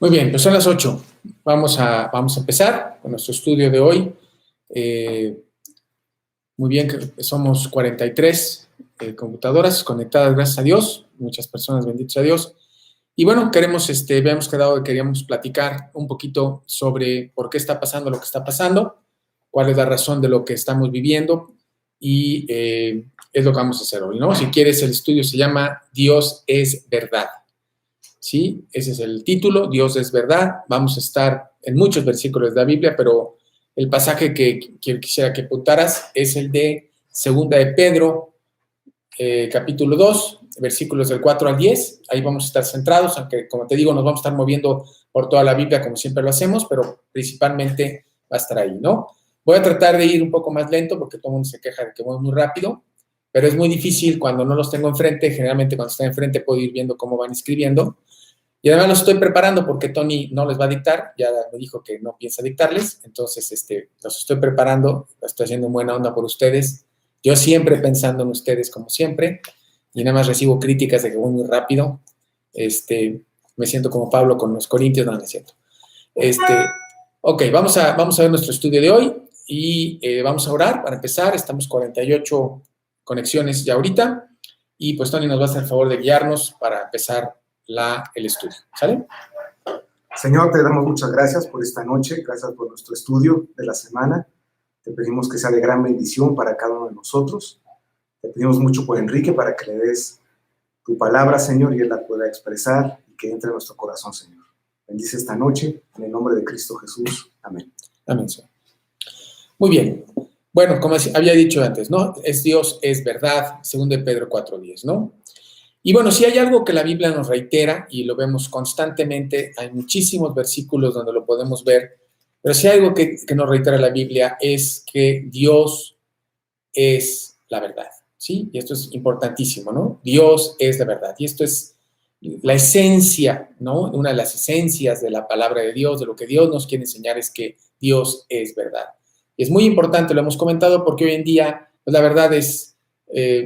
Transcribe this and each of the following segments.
Muy bien, pues son las 8. Vamos a empezar con nuestro estudio de hoy. Muy bien, que somos 43 computadoras conectadas, gracias a Dios. Muchas personas, benditos a Dios. Y bueno, habíamos quedado que queríamos platicar un poquito sobre por qué está pasando lo que está pasando, cuál es la razón de lo que estamos viviendo y es lo que vamos a hacer hoy, ¿no? Si quieres, el estudio se llama Dios es verdad. ¿Sí? Ese es el título, Dios es verdad. Vamos a estar en muchos versículos de la Biblia, pero el pasaje que quisiera que apuntaras es el de Segunda de Pedro, capítulo 2, versículos del 4 al 10. Ahí vamos a estar centrados, aunque, como te digo, nos vamos a estar moviendo por toda la Biblia como siempre lo hacemos, pero principalmente va a estar ahí, ¿no? Voy a tratar de ir un poco más lento porque todo el mundo se queja de que voy muy rápido, pero es muy difícil cuando no los tengo enfrente. Generalmente cuando está enfrente puedo ir viendo cómo van escribiendo. Y además los estoy preparando porque Tony no les va a dictar, ya me dijo que no piensa dictarles, entonces los estoy preparando, lo estoy haciendo en buena onda por ustedes. Yo siempre pensando en ustedes como siempre, y nada más recibo críticas de que voy muy rápido. Me siento como Pablo con los Corintios, no es cierto. Ok, vamos a ver nuestro estudio de hoy y vamos a orar para empezar. Estamos 48 conexiones ya ahorita, y pues Tony nos va a hacer el favor de guiarnos para empezar el estudio. ¿Sale? Señor, te damos muchas gracias por esta noche, gracias por nuestro estudio de la semana. Te pedimos que sea de gran bendición para cada uno de nosotros. Te pedimos mucho por Enrique para que le des tu palabra, Señor, y él la pueda expresar y que entre en nuestro corazón, Señor. Bendice esta noche, en el nombre de Cristo Jesús. Amén. Amén, Señor. Muy bien. Bueno, como había dicho antes, ¿no? Dios es verdad, según de Pedro 4:10, ¿no? Y bueno, si hay algo que la Biblia nos reitera, y lo vemos constantemente, hay muchísimos versículos donde lo podemos ver, pero si hay algo que nos reitera la Biblia es que Dios es la verdad, ¿sí? Y esto es importantísimo, ¿no? Dios es la verdad. Y esto es la esencia, ¿no? Una de las esencias de la palabra de Dios, de lo que Dios nos quiere enseñar, es que Dios es verdad. Y es muy importante, lo hemos comentado, porque hoy en día, pues la verdad es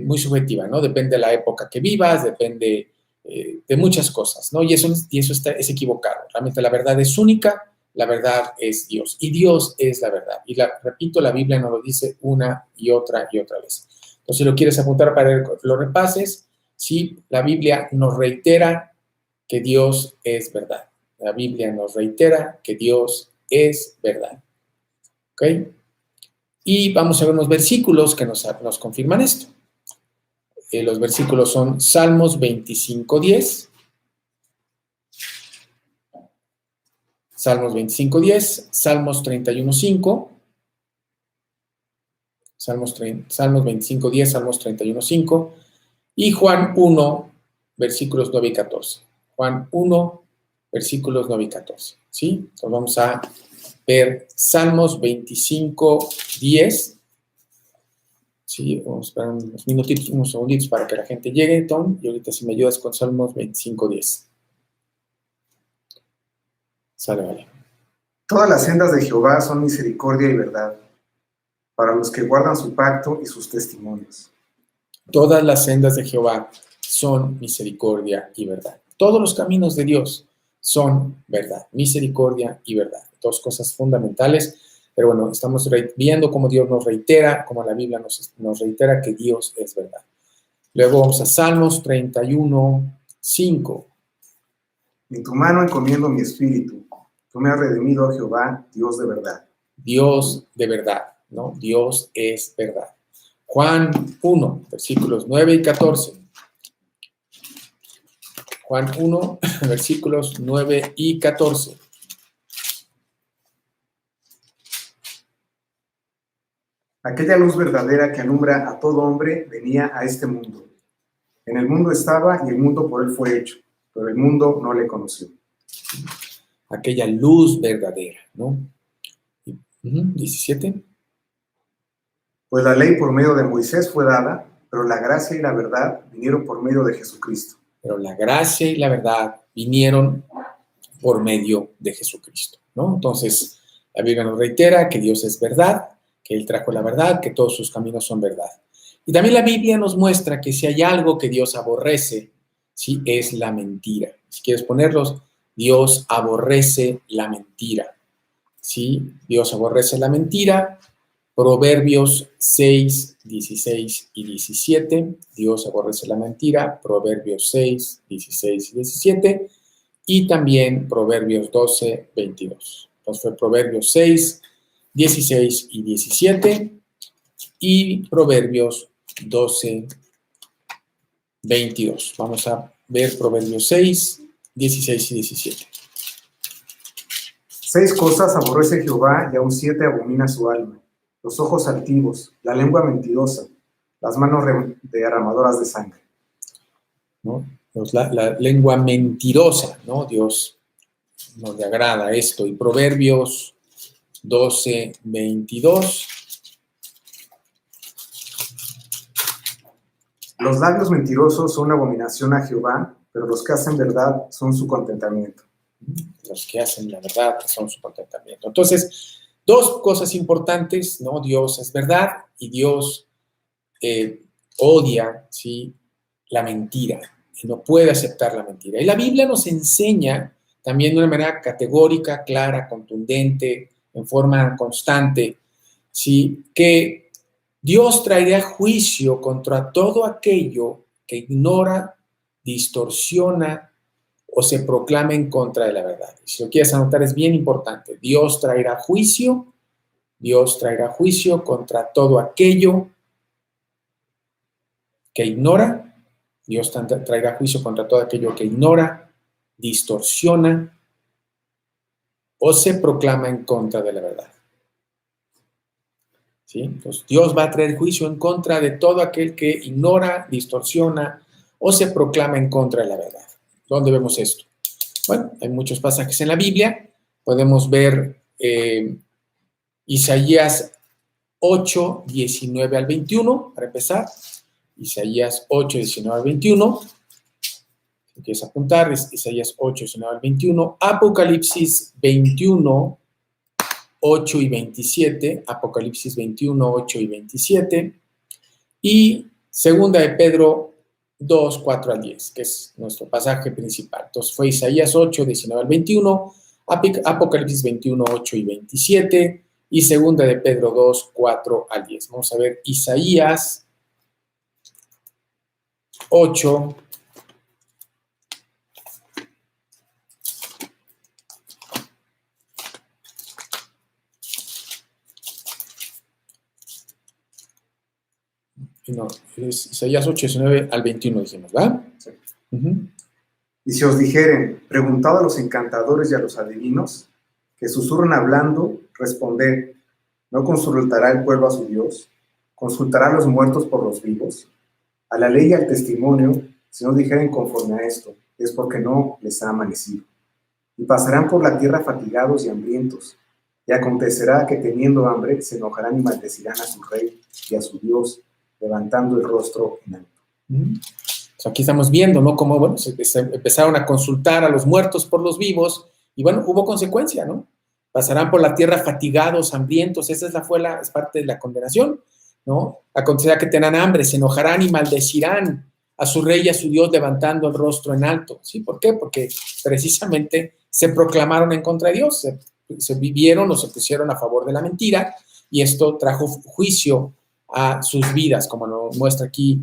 muy subjetiva, ¿no? Depende de la época que vivas, depende de muchas cosas, ¿no? Y eso es equivocado. Realmente la verdad es única, la verdad es Dios, y Dios es la verdad. Y repito, la Biblia nos lo dice una y otra vez. Entonces, si lo quieres apuntar para que lo repases, sí, la Biblia nos reitera que Dios es verdad. La Biblia nos reitera que Dios es verdad. ¿Ok? Y vamos a ver unos versículos que nos confirman esto. Los versículos son Salmos 25:10, Salmos 25:10, Salmos 31:5, Salmos 25:10, Salmos 31:5 y Juan 1, versículos 9 y 14. Juan 1, versículos 9 y 14. ¿Sí? Entonces vamos a ver Salmos 25:10. Sí, vamos a esperar unos minutitos, unos segunditos para que la gente llegue, Tom, y ahorita si me ayudas con Salmos 25:10. Sale, vale. Todas las sendas de Jehová son misericordia y verdad, para los que guardan su pacto y sus testimonios. Todas las sendas de Jehová son misericordia y verdad. Todos los caminos de Dios son verdad, misericordia y verdad. Dos cosas fundamentales. Pero bueno, estamos viendo cómo Dios nos reitera, cómo la Biblia nos reitera que Dios es verdad. Luego vamos a Salmos 31:5. En tu mano encomiendo mi espíritu. Tú me has redimido, Jehová, Dios de verdad. Dios de verdad, ¿no? Dios es verdad. Juan 1, versículos 9 y 14. Juan 1, versículos 9 y 14. Aquella luz verdadera que alumbra a todo hombre venía a este mundo. En el mundo estaba y el mundo por él fue hecho, pero el mundo no le conoció. Aquella luz verdadera, ¿no? 17. Pues la ley por medio de Moisés fue dada, pero la gracia y la verdad vinieron por medio de Jesucristo. Pero la gracia y la verdad vinieron por medio de Jesucristo, ¿no? Entonces, la Biblia nos reitera que Dios es verdad, que Él trajo la verdad, que todos sus caminos son verdad. Y también la Biblia nos muestra que si hay algo que Dios aborrece, sí, es la mentira. Si quieres ponerlos, Dios aborrece la mentira. ¿Sí? Dios aborrece la mentira. Proverbios 6, 16 y 17. Dios aborrece la mentira. Proverbios 6, 16 y 17. Y también Proverbios 12, 22. Entonces fue Proverbios 6, 16 y 17. Y Proverbios 12, 22. Vamos a ver Proverbios 6, 16 y 17. 6 cosas aborrece Jehová y aún 7 abomina su alma: los ojos altivos, la lengua mentirosa, las manos derramadoras de sangre. ¿No? La lengua mentirosa, ¿no? Dios no le agrada esto. Y Proverbios 12, 22. Los labios mentirosos son abominación a Jehová, pero los que hacen verdad son su contentamiento. Los que hacen la verdad son su contentamiento. Entonces, dos cosas importantes, ¿no? Dios es verdad y Dios odia, ¿sí?, la mentira. Y no puede aceptar la mentira. Y la Biblia nos enseña también de una manera categórica, clara, contundente, en forma constante, ¿sí?, que Dios traerá juicio contra todo aquello que ignora, distorsiona o se proclama en contra de la verdad. Si lo quieres anotar, es bien importante. Dios traerá juicio contra todo aquello que ignora. Dios traerá juicio contra todo aquello que ignora, distorsiona o se proclama en contra de la verdad. ¿Sí? Entonces, Dios va a traer juicio en contra de todo aquel que ignora, distorsiona o se proclama en contra de la verdad. ¿Dónde vemos esto? Bueno, hay muchos pasajes en la Biblia. Podemos ver Isaías 8, 19 al 21, para empezar. Isaías 8, 19 al 21. Si quieres apuntar, es Isaías 8, 19 al 21. Apocalipsis 21, 8 y 27. Apocalipsis 21, 8 y 27. Y segunda de Pedro 2, 4 al 10, que es nuestro pasaje principal. Entonces fue Isaías 8, 19 al 21, Apocalipsis 21, 8 y 27, y segunda de Pedro 2, 4 al 10. Vamos a ver Isaías 8, no, es Isaías 8, 19 al 21 dijimos, ¿verdad? Sí. Uh-huh. Y si os dijeren, preguntad a los encantadores y a los adivinos, que susurran hablando, responded, ¿no consultará el pueblo a su Dios? ¿Consultará a los muertos por los vivos? A la ley y al testimonio, si no dijeren conforme a esto, es porque no les ha amanecido. Y pasarán por la tierra fatigados y hambrientos, y acontecerá que teniendo hambre se enojarán y maldecirán a su rey y a su Dios, levantando el rostro en alto. Aquí estamos viendo, ¿no? Cómo, bueno, se empezaron a consultar a los muertos por los vivos y, bueno, hubo consecuencia, ¿no? Pasarán por la tierra fatigados, hambrientos, esa es parte de la condenación, ¿no? Acontecerá que tengan hambre, se enojarán y maldecirán a su rey y a su Dios levantando el rostro en alto, ¿sí? ¿Por qué? Porque precisamente se proclamaron en contra de Dios, se vivieron o se pusieron a favor de la mentira y esto trajo juicio a sus vidas, como nos muestra aquí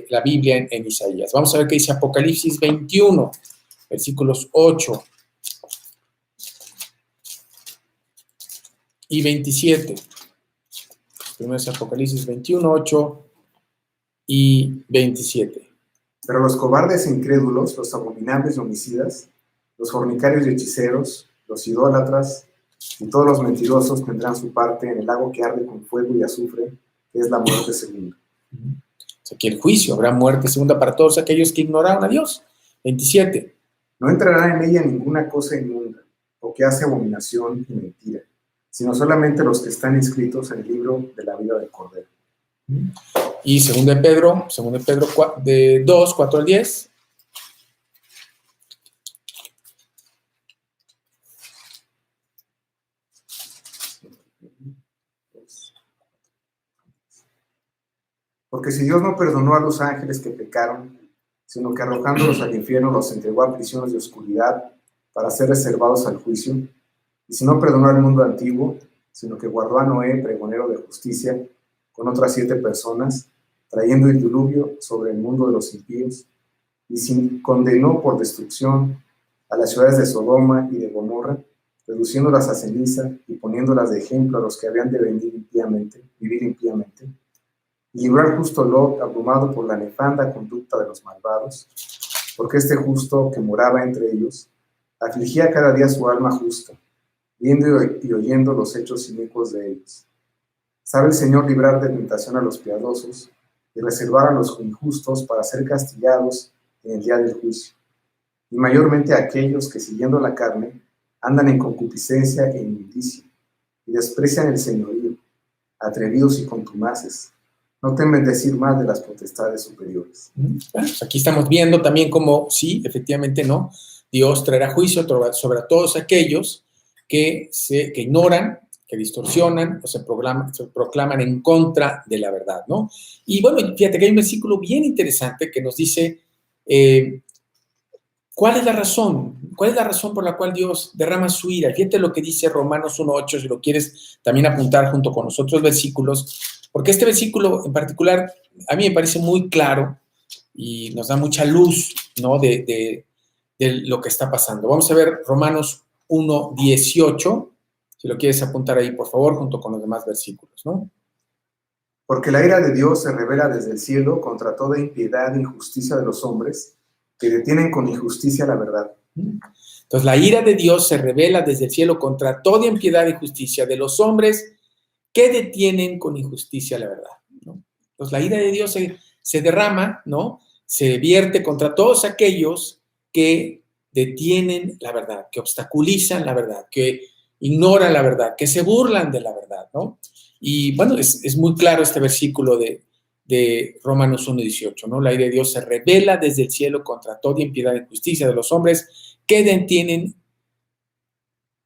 la Biblia en Isaías. Vamos a ver qué dice Apocalipsis 21, versículos 8 y 27. Primero es Apocalipsis 21, 8 y 27. Pero los cobardes e incrédulos, los abominables y homicidas, los fornicarios y hechiceros, los idólatras y todos los mentirosos tendrán su parte en el lago que arde con fuego y azufre, que es la muerte segunda. Aquí el juicio, habrá muerte segunda para todos aquellos que ignoraron a Dios. 27. No entrará en ella ninguna cosa inmunda, o que hace abominación y mentira, sino solamente los que están inscritos en el libro de la vida del Cordero. Y segunda de Pedro 2, 4 al 10. Porque si Dios no perdonó a los ángeles que pecaron, sino que arrojándolos al infierno los entregó a prisiones de oscuridad para ser reservados al juicio, y si no perdonó al mundo antiguo, sino que guardó a Noé, pregonero de justicia, con otras 7 personas, trayendo el diluvio sobre el mundo de los impíos, y si condenó por destrucción a las ciudades de Sodoma y de Gomorra, reduciéndolas a ceniza y poniéndolas de ejemplo a los que habían de vivir impíamente, y libró al justo Lot, abrumado por la nefanda conducta de los malvados, porque este justo que moraba entre ellos afligía cada día su alma justa, viendo y oyendo los hechos inicuos de ellos. Sabe el Señor librar de tentación a los piadosos y reservar a los injustos para ser castigados en el día del juicio, y mayormente a aquellos que, siguiendo la carne, andan en concupiscencia e inmundicia, y desprecian el señorío, atrevidos y contumaces, no temen decir más de las potestades superiores. Bueno, pues aquí estamos viendo también cómo, sí, efectivamente, ¿no? Dios traerá juicio sobre todos aquellos que ignoran, que distorsionan o se proclaman en contra de la verdad, ¿no? Y bueno, fíjate que hay un versículo bien interesante que nos dice ¿cuál es la razón? ¿Cuál es la razón por la cual Dios derrama su ira? Fíjate lo que dice Romanos 1:8, si lo quieres también apuntar junto con los otros versículos, porque este versículo en particular a mí me parece muy claro y nos da mucha luz, ¿no? de lo que está pasando. Vamos a ver Romanos 1:18, si lo quieres apuntar ahí, por favor, junto con los demás versículos, ¿no? Porque la ira de Dios se revela desde el cielo contra toda impiedad e injusticia de los hombres, que detienen con injusticia la verdad. Entonces, la ira de Dios se revela desde el cielo contra toda impiedad e injusticia de los hombres que detienen con injusticia la verdad, ¿no? Entonces, la ira de Dios se derrama, ¿no? Se vierte contra todos aquellos que detienen la verdad, que obstaculizan la verdad, que ignoran la verdad, que se burlan de la verdad, ¿no? Y bueno, es muy claro este versículo de Romanos 1:18, ¿no? La ira de Dios se revela desde el cielo contra toda impiedad e injusticia de los hombres que detienen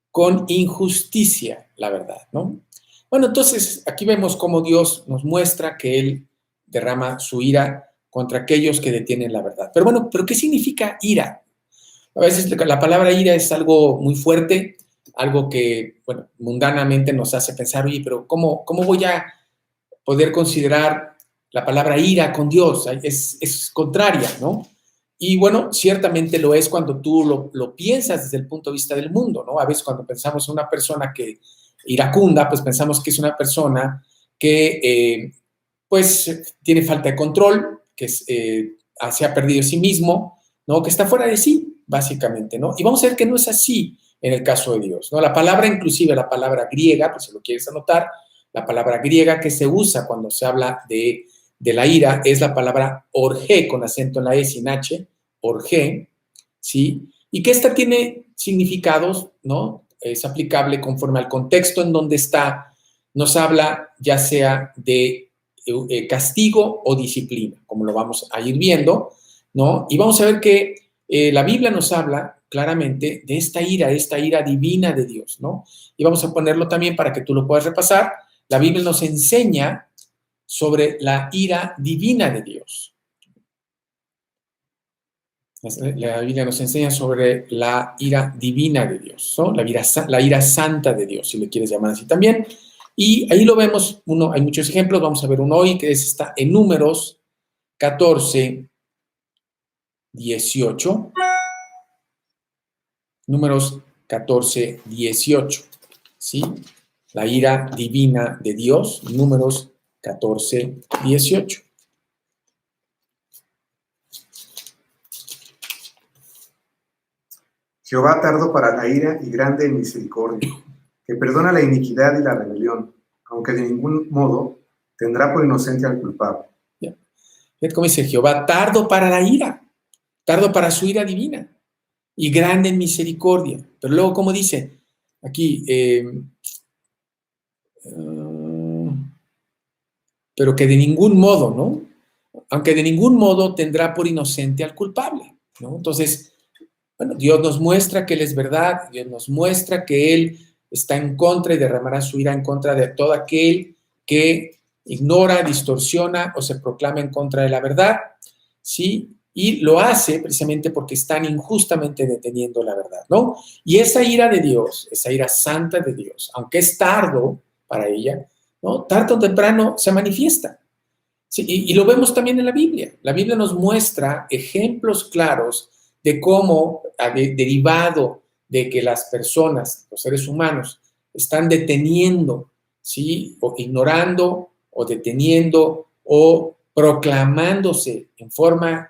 con injusticia la verdad, ¿no? Bueno, entonces aquí vemos cómo Dios nos muestra que Él derrama su ira contra aquellos que detienen la verdad. Pero bueno, ¿pero qué significa ira? A veces la palabra ira es algo muy fuerte, algo que, bueno, mundanamente nos hace pensar, oye, pero ¿cómo voy a poder considerar la palabra ira con Dios? Es contraria, ¿no? Y bueno, ciertamente lo es cuando tú lo piensas desde el punto de vista del mundo, ¿no? A veces cuando pensamos en una persona que iracunda, pues pensamos que es una persona que, pues, tiene falta de control, que se ha perdido a sí mismo, ¿no? Que está fuera de sí, básicamente, ¿no? Y vamos a ver que no es así en el caso de Dios, ¿no? La palabra, inclusive la palabra griega, pues si lo quieres anotar, la palabra griega que se usa cuando se habla de la ira es la palabra orgé, con acento en la E sin H, orgé, ¿sí? Y que esta tiene significados, ¿no? Es aplicable conforme al contexto en donde está, nos habla ya sea de castigo o disciplina, como lo vamos a ir viendo, ¿no? Y vamos a ver que la Biblia nos habla claramente de esta ira divina de Dios, ¿no? Y vamos a ponerlo también para que tú lo puedas repasar. La Biblia nos enseña sobre la ira divina de Dios. La Biblia nos enseña sobre la ira divina de Dios, ¿no? La ira santa de Dios, si le quieres llamar así también. Y ahí lo vemos, hay muchos ejemplos, vamos a ver uno hoy, que está en Números 14, 18. Números 14, 18, ¿sí? La ira divina de Dios, Números 14, 18. Jehová tardo para la ira y grande en misericordia, que perdona la iniquidad y la rebelión, aunque de ningún modo tendrá por inocente al culpable. Fíjate cómo dice Jehová, tardo para la ira, tardo para su ira divina y grande en misericordia. Pero luego, ¿cómo dice? Aquí, pero que de ningún modo, ¿no? Aunque de ningún modo tendrá por inocente al culpable, ¿no? Entonces, bueno, Dios nos muestra que Él es verdad, Dios nos muestra que Él está en contra y derramará su ira en contra de todo aquel que ignora, distorsiona o se proclama en contra de la verdad, ¿sí? y lo hace precisamente porque están injustamente deteniendo la verdad, ¿no? Y esa ira de Dios, esa ira santa de Dios, aunque es tardo para ella, ¿no? Tarde o temprano se manifiesta. Sí, y lo vemos también en la Biblia. La Biblia nos muestra ejemplos claros de cómo, derivado de que las personas, los seres humanos, están deteniendo, ¿sí? O ignorando, o deteniendo, o proclamándose en forma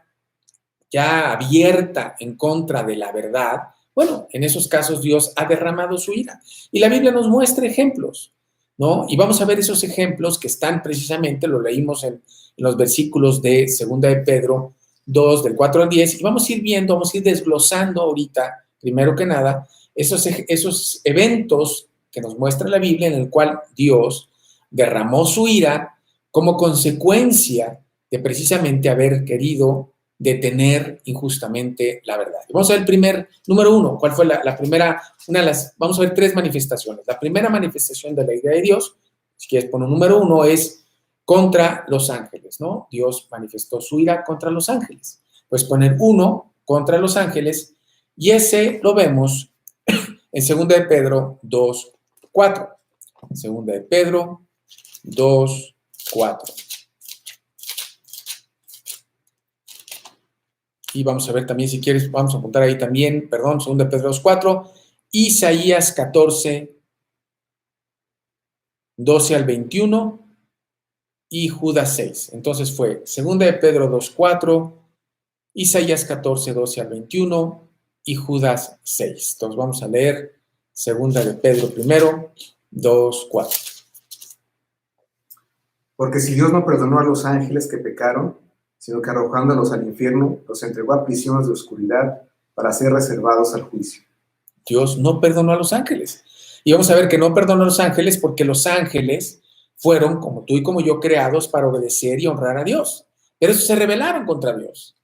ya abierta en contra de la verdad, bueno, en esos casos Dios ha derramado su ira. Y la Biblia nos muestra ejemplos, ¿no? Y vamos a ver esos ejemplos que están precisamente, lo leímos en los versículos de 2 de Pedro 2, del 4 al 10, y vamos a ir viendo, vamos a ir desglosando ahorita, primero que nada, esos eventos que nos muestra la Biblia en el cual Dios derramó su ira como consecuencia de precisamente haber querido detener injustamente la verdad. Vamos a ver el primer, número uno, ¿cuál fue la primera? Vamos a ver tres manifestaciones. La primera manifestación de la ira de Dios, si quieres poner un número uno, es contra los ángeles, ¿no? Dios manifestó su ira contra los ángeles. Pues poner uno contra los ángeles, y ese lo vemos en 2 de Pedro 2, 4. 2 de Pedro 2, 4. Y vamos a ver también, si quieres, vamos a apuntar ahí también, 2 de Pedro 2, 4, Isaías 14, 12 al 21 y Judas 6. Entonces fue 2 de Pedro 2, 4, Isaías 14, 12 al 21 y Judas 6. Entonces vamos a leer 2 de Pedro primero, 2, 4. Porque si Dios no perdonó a los ángeles que pecaron, sino que arrojándolos al infierno, los entregó a prisiones de oscuridad para ser reservados al juicio. Dios no perdonó a los ángeles. Y vamos a ver que no perdonó a los ángeles porque los ángeles fueron, como tú y como yo, creados para obedecer y honrar a Dios. Pero eso se rebelaron contra Dios.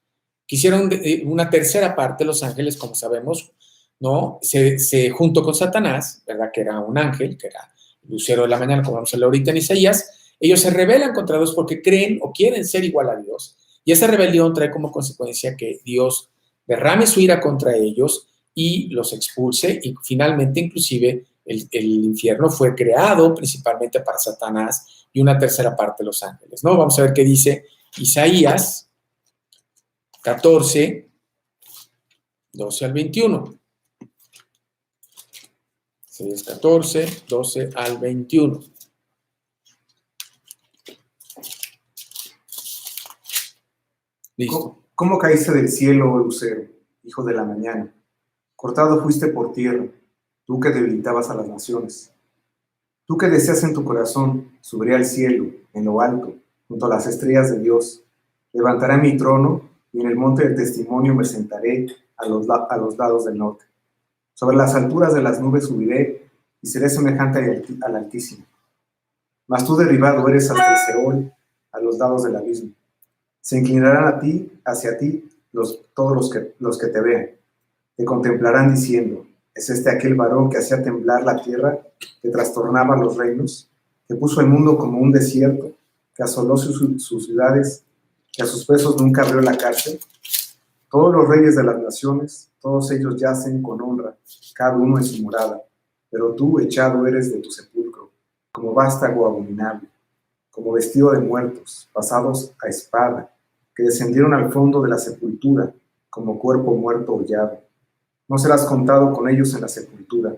Quisieron una tercera parte, los ángeles, como sabemos, ¿no? Se junto con Satanás, ¿verdad? Que era un ángel, que era el lucero de la mañana, como vamos a leer ahorita en Isaías. Ellos se rebelan contra Dios porque creen o quieren ser igual a Dios. Y esa rebelión trae como consecuencia que Dios derrame su ira contra ellos y los expulse, y finalmente inclusive el infierno fue creado principalmente para Satanás y una tercera parte de los ángeles, ¿no? Vamos a ver qué dice Isaías 14, 12 al 21. Isaías 14, 12 al 21. Listo. ¿Cómo caíste del cielo, oh lucero, hijo de la mañana? Cortado fuiste por tierra, tú que debilitabas a las naciones. Tú que deseas en tu corazón, subiré al cielo, en lo alto, junto a las estrellas de Dios. Levantaré mi trono, y en el monte del testimonio me sentaré a los lados del norte. Sobre las alturas de las nubes subiré, y seré semejante al Altísimo. Mas tú derribado eres hasta el Seol, a los lados del abismo. Se inclinarán hacia ti todos los que te vean. Te contemplarán diciendo, ¿es este aquel varón que hacía temblar la tierra, que trastornaba los reinos, que puso el mundo como un desierto, que asoló sus ciudades, que a sus presos nunca abrió la cárcel? Todos los reyes de las naciones, todos ellos yacen con honra, cada uno en su morada, pero tú echado eres de tu sepulcro, como vástago abominable, como vestido de muertos, pasados a espada, que descendieron al fondo de la sepultura, como cuerpo muerto hollado. No serás contado con ellos en la sepultura,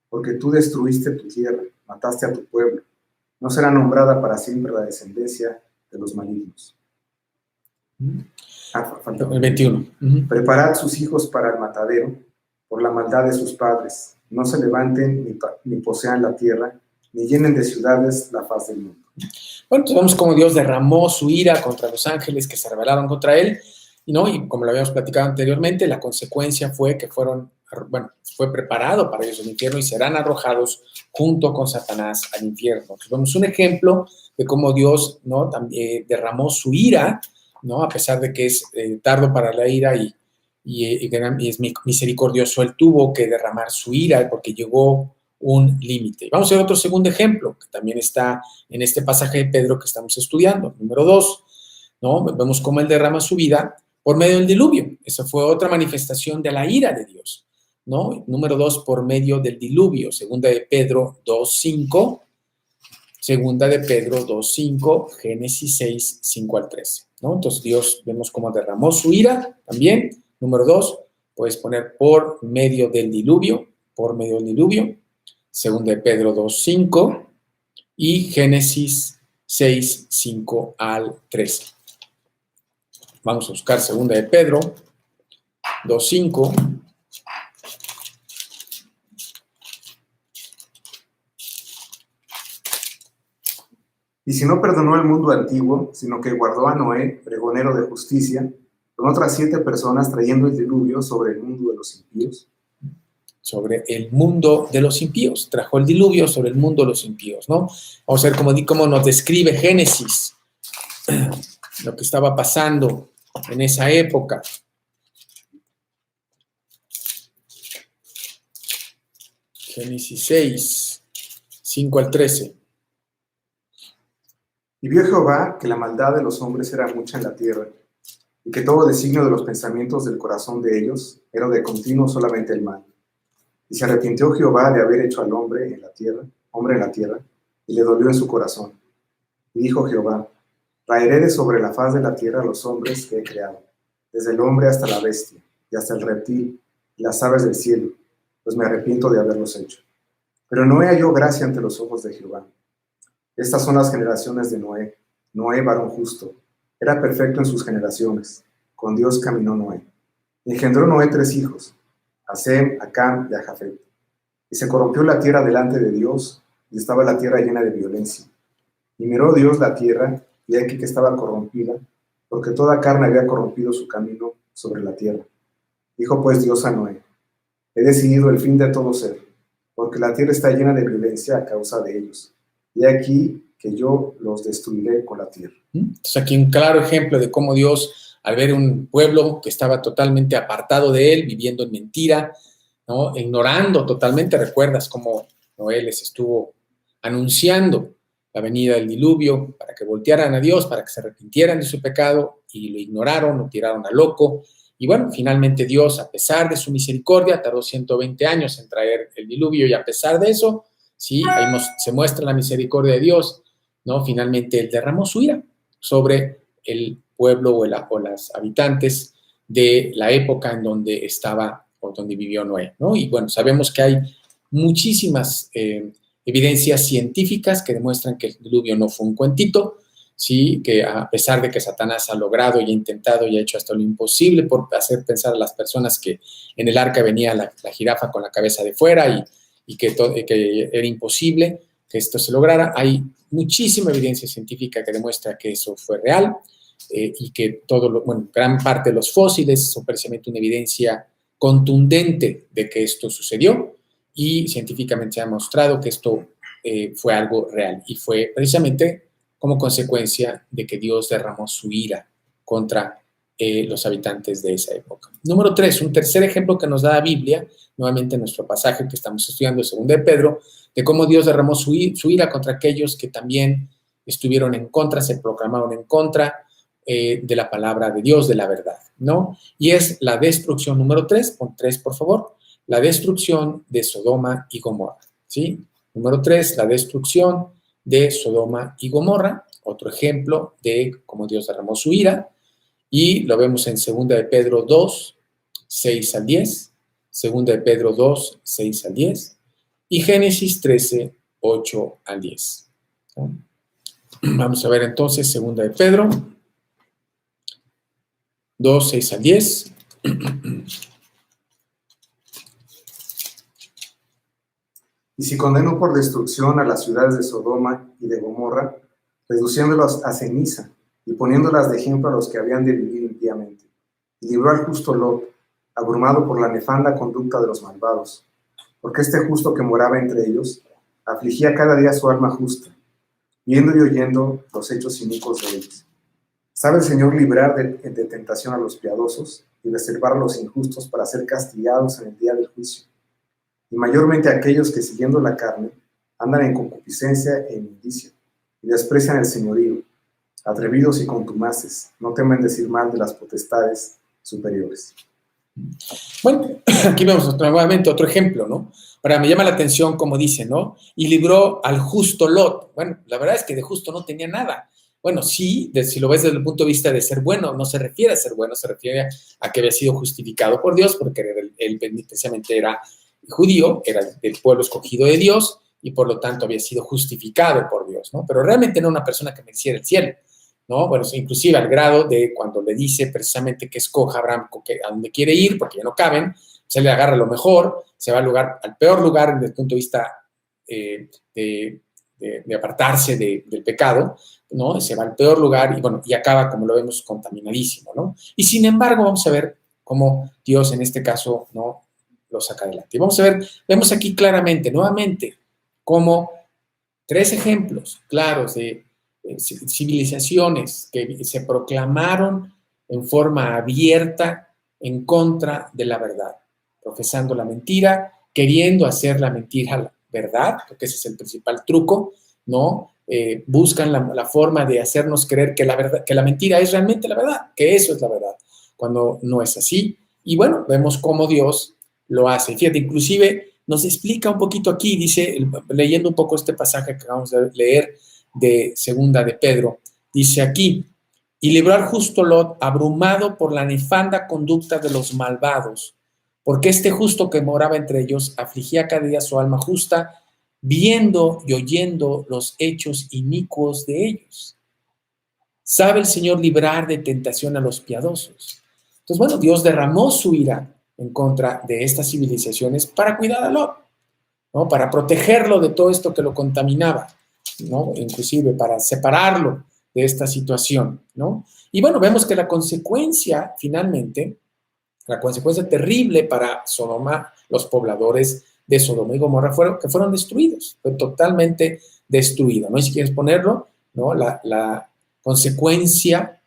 porque tú destruiste tu tierra, mataste a tu pueblo. No será nombrada para siempre la descendencia de los malignos. El 21. Preparad sus hijos para el matadero, por la maldad de sus padres. No se levanten ni posean la tierra, ni llenen de ciudades la faz del mundo. Bueno, entonces vemos cómo Dios derramó su ira contra los ángeles que se rebelaron contra él, ¿no? Y como lo habíamos platicado anteriormente, la consecuencia fue que fue preparado para ellos el infierno y serán arrojados junto con Satanás al infierno. Entonces vemos un ejemplo de cómo Dios, ¿no? También derramó su ira, ¿no? A pesar de que es tardo para la ira y es misericordioso, él tuvo que derramar su ira porque llegó un límite. Vamos a ver otro segundo ejemplo que también está en este pasaje de Pedro que estamos estudiando. Número 2, ¿no? Vemos cómo él derrama su vida por medio del diluvio. Esa fue otra manifestación de la ira de Dios, ¿no? Número 2, por medio del diluvio. Segunda de Pedro 2:5. Segunda de Pedro 2:5, Génesis 6, 5 al 13, ¿no? Entonces Dios, vemos cómo derramó su ira también. Número 2, puedes poner por medio del diluvio, por medio del diluvio. Segunda de Pedro 2:5 y Génesis 6, 5 al 13. Vamos a buscar segunda de Pedro 2:5. Y si no perdonó el mundo antiguo, sino que guardó a Noé, pregonero de justicia, con otras 7 personas trayendo el diluvio sobre el mundo de los impíos. Sobre el mundo de los impíos. Trajo el diluvio sobre el mundo de los impíos, ¿no? Vamos a ver cómo nos describe Génesis, lo que estaba pasando en esa época. Génesis 6, 5 al 13. Y vio Jehová que la maldad de los hombres era mucha en la tierra, y que todo designio de los pensamientos del corazón de ellos era de continuo solamente el mal. Y se arrepintió Jehová de haber hecho al hombre en la tierra, y le dolió en su corazón. Y dijo Jehová: raeré de sobre la faz de la tierra a los hombres que he creado, desde el hombre hasta la bestia, y hasta el reptil, y las aves del cielo, pues me arrepiento de haberlos hecho. Pero Noé halló gracia ante los ojos de Jehová. Estas son las generaciones de Noé. Noé, varón justo, era perfecto en sus generaciones. Con Dios caminó Noé. Engendró Noé 3 hijos, a Sem, a Cam y a Jafet. Y se corrompió la tierra delante de Dios, y estaba la tierra llena de violencia. Y miró Dios la tierra, y aquí que estaba corrompida, porque toda carne había corrompido su camino sobre la tierra. Dijo pues Dios a Noé: he decidido el fin de todo ser, porque la tierra está llena de violencia a causa de ellos. Y aquí que yo los destruiré con la tierra. Entonces aquí un claro ejemplo de cómo Dios, al ver un pueblo que estaba totalmente apartado de él, viviendo en mentira, ¿no? Ignorando totalmente, recuerdas cómo Noé les estuvo anunciando la venida del diluvio para que voltearan a Dios, para que se arrepintieran de su pecado, y lo ignoraron, lo tiraron a loco. Y bueno, finalmente Dios, a pesar de su misericordia, tardó 120 años en traer el diluvio, y a pesar de eso, sí, ahí se muestra la misericordia de Dios, ¿no? Finalmente Él derramó su ira sobre el pueblo o los habitantes de la época en donde estaba o donde vivió Noé, ¿no? Y bueno, sabemos que hay muchísimas evidencias científicas que demuestran que el diluvio no fue un cuentito, sí, que a pesar de que Satanás ha logrado y ha intentado y ha hecho hasta lo imposible por hacer pensar a las personas que en el arca venía la jirafa con la cabeza de fuera y que era imposible que esto se lograra, hay muchísima evidencia científica que demuestra que eso fue real, y que gran parte de los fósiles son precisamente una evidencia contundente de que esto sucedió, y científicamente se ha mostrado que esto fue algo real, y fue precisamente como consecuencia de que Dios derramó su ira contra los habitantes de esa época. Número 3, un tercer ejemplo que nos da la Biblia, nuevamente en nuestro pasaje que estamos estudiando, 2 de Pedro, de cómo Dios derramó su ira contra aquellos que también estuvieron en contra, se proclamaron en contra de la palabra de Dios, de la verdad, ¿no? Y es la destrucción, número 3, pon 3 por favor, la destrucción de Sodoma y Gomorra, ¿sí? Número 3, la destrucción de Sodoma y Gomorra, otro ejemplo de cómo Dios derramó su ira, y lo vemos en 2 de Pedro 2, 6 al 10, 2 de Pedro 2, 6 al 10, y Génesis 13, 8 al 10. ¿No? Vamos a ver entonces 2 de Pedro 2, 6 al 10. Y si condenó por destrucción a las ciudades de Sodoma y de Gomorra, reduciéndolas a ceniza y poniéndolas de ejemplo a los que habían de vivir impíamente, y libró al justo Lot, abrumado por la nefanda conducta de los malvados, porque este justo que moraba entre ellos afligía cada día su alma justa, viendo y oyendo los hechos inicuos de ellos. ¿Sabe el Señor librar de tentación a los piadosos y reservar a los injustos para ser castigados en el día del juicio? Y mayormente aquellos que, siguiendo la carne, andan en concupiscencia e inmundicia, y desprecian el señorío, atrevidos y contumaces, no temen decir mal de las potestades, superiores. Bueno, aquí vemos nuevamente otro ejemplo, ¿no? Ahora me llama la atención como dice, ¿no? Y libró al justo Lot. Bueno, la verdad es que de justo no tenía nada. Bueno, sí, si lo ves desde el punto de vista de ser bueno, no se refiere a ser bueno, se refiere a que había sido justificado por Dios, porque él precisamente era judío, era del pueblo escogido de Dios, y por lo tanto había sido justificado por Dios, ¿no? Pero realmente no era una persona que mereciera el cielo, ¿no? Bueno, inclusive al grado de cuando le dice precisamente que escoja a Abraham a dónde quiere ir, porque ya no caben, se le agarra lo mejor, se va al peor lugar desde el punto de vista de apartarse del pecado, ¿no? Se va al peor lugar y, bueno, y acaba, como lo vemos, contaminadísimo, ¿no? Y sin embargo, vamos a ver cómo Dios en este caso, ¿no?, lo saca adelante. Y vamos a ver, vemos aquí claramente, nuevamente, cómo 3 ejemplos claros de civilizaciones que se proclamaron en forma abierta en contra de la verdad, profesando la mentira, queriendo hacer la mentira la verdad, porque ese es el principal truco, ¿no? Buscan la forma de hacernos creer que la mentira es realmente la verdad, que eso es la verdad, cuando no es así. Y bueno, vemos cómo Dios lo hace. Fíjate, inclusive nos explica un poquito aquí, dice, leyendo un poco este pasaje que acabamos de leer de segunda de Pedro, dice aquí, y libró al justo Lot abrumado por la nefanda conducta de los malvados, porque este justo que moraba entre ellos afligía cada día su alma justa, viendo y oyendo los hechos inicuos de ellos. Sabe el Señor librar de tentación a los piadosos. Entonces, bueno, Dios derramó su ira en contra de estas civilizaciones para cuidar a Lot, ¿no? Para protegerlo de todo esto que lo contaminaba, ¿no? Inclusive para separarlo de esta situación, ¿no? Y bueno, vemos que la consecuencia, finalmente, la consecuencia terrible para Sodoma, los pobladores de Sodoma y Gomorra fueron destruidos, fue totalmente destruido, ¿no? Y si quieres ponerlo, ¿no? La consecuencia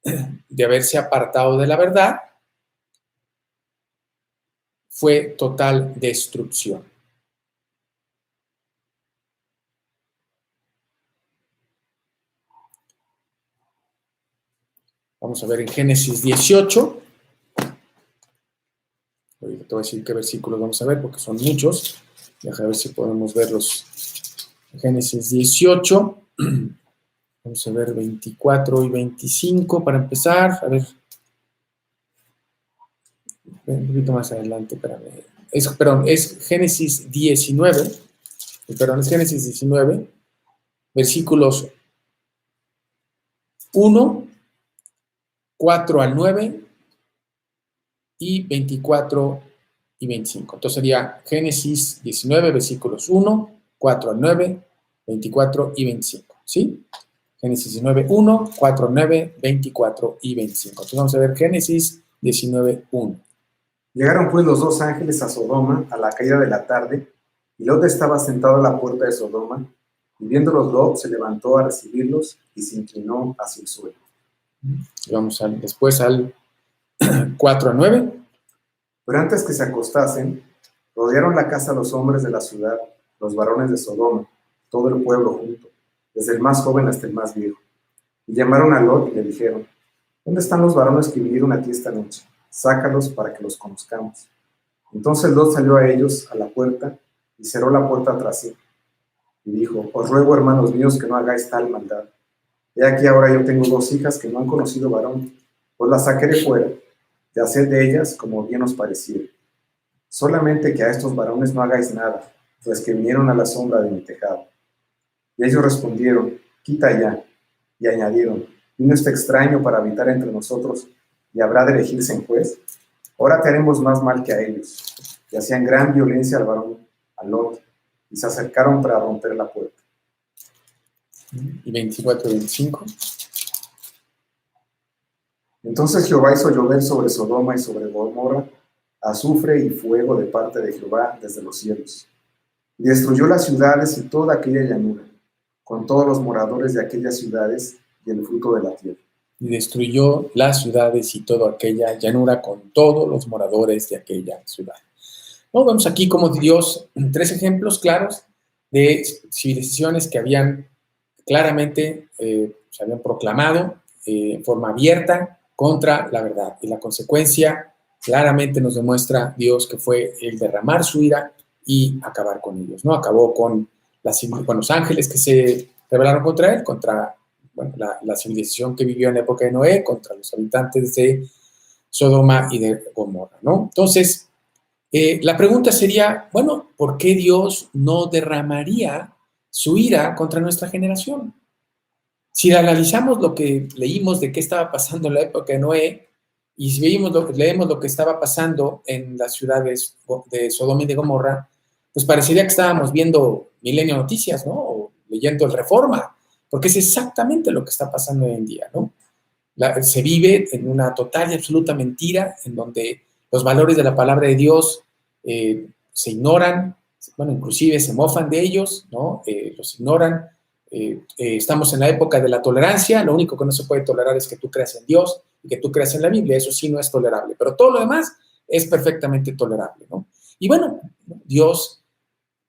de haberse apartado de la verdad fue total destrucción. Vamos a ver en Génesis 18. Ahorita te voy a decir qué versículos vamos a ver porque son muchos. Déjame ver si podemos verlos. Génesis 18. Vamos a ver 24 y 25 para empezar. A ver. Un poquito más adelante, espérame. Es Génesis 19. Perdón, es Génesis 19. Versículos 1, 4 al 9 y 24 y 25. Entonces sería Génesis 19, versículos 1, 4 al 9, 24 y 25. ¿Sí? Génesis 19, 1, 4, 9, 24 y 25. Entonces vamos a ver Génesis 19, 1. Llegaron pues los 2 ángeles a Sodoma a la caída de la tarde, y Lot estaba sentado a la puerta de Sodoma, y viéndolos Lot se levantó a recibirlos y se inclinó hacia el suelo. Y vamos después al 4 a 9. Pero antes que se acostasen, rodearon la casa los hombres de la ciudad, los varones de Sodoma, todo el pueblo junto, desde el más joven hasta el más viejo. Y llamaron a Lot y le dijeron, ¿dónde están los varones que vinieron aquí esta noche? Sácalos para que los conozcamos. Entonces Lot salió a ellos a la puerta y cerró la puerta tras sí. Y dijo, os ruego, hermanos míos, que no hagáis tal maldad. He aquí ahora yo tengo 2 hijas que no han conocido varón, os las sacaré fuera, y haced de ellas como bien os pareciere. Solamente que a estos varones no hagáis nada, pues que vinieron a la sombra de mi tejado. Y ellos respondieron, quita ya. Y añadieron, ¿vino este extraño para habitar entre nosotros y habrá de elegirse en juez? Ahora te haremos más mal que a ellos. Y hacían gran violencia al varón, a Lot, y se acercaron para romper la puerta. Y 24 y 25. Entonces Jehová hizo llover sobre Sodoma y sobre Gomorra azufre y fuego de parte de Jehová desde los cielos. Y destruyó las ciudades y toda aquella llanura, con todos los moradores de aquellas ciudades y el fruto de la tierra. Y destruyó las ciudades y toda aquella llanura con todos los moradores de aquella ciudad. ¿No? Vemos aquí como Dios, 3 ejemplos claros de civilizaciones que habían claramente, se habían proclamado en forma abierta contra la verdad. Y la consecuencia claramente nos demuestra Dios que fue el derramar su ira y acabar con ellos, ¿no? Acabó con los ángeles que se rebelaron contra él, contra la civilización que vivió en la época de Noé, contra los habitantes de Sodoma y de Gomorra, ¿no? Entonces, la pregunta sería, bueno, ¿por qué Dios no derramaría su ira contra nuestra generación? Si analizamos lo que leímos de qué estaba pasando en la época de Noé, y si leemos lo que estaba pasando en las ciudades de Sodoma y de Gomorra, pues parecería que estábamos viendo Milenio Noticias, ¿no? O leyendo el Reforma, porque es exactamente lo que está pasando hoy en día, ¿no? Se vive en una total y absoluta mentira, en donde los valores de la palabra de Dios se ignoran, bueno, inclusive se mofan de ellos, ¿no? Los ignoran. Estamos en la época de la tolerancia, lo único que no se puede tolerar es que tú creas en Dios y que tú creas en la Biblia, eso sí no es tolerable, pero todo lo demás es perfectamente tolerable, ¿no? Y bueno, Dios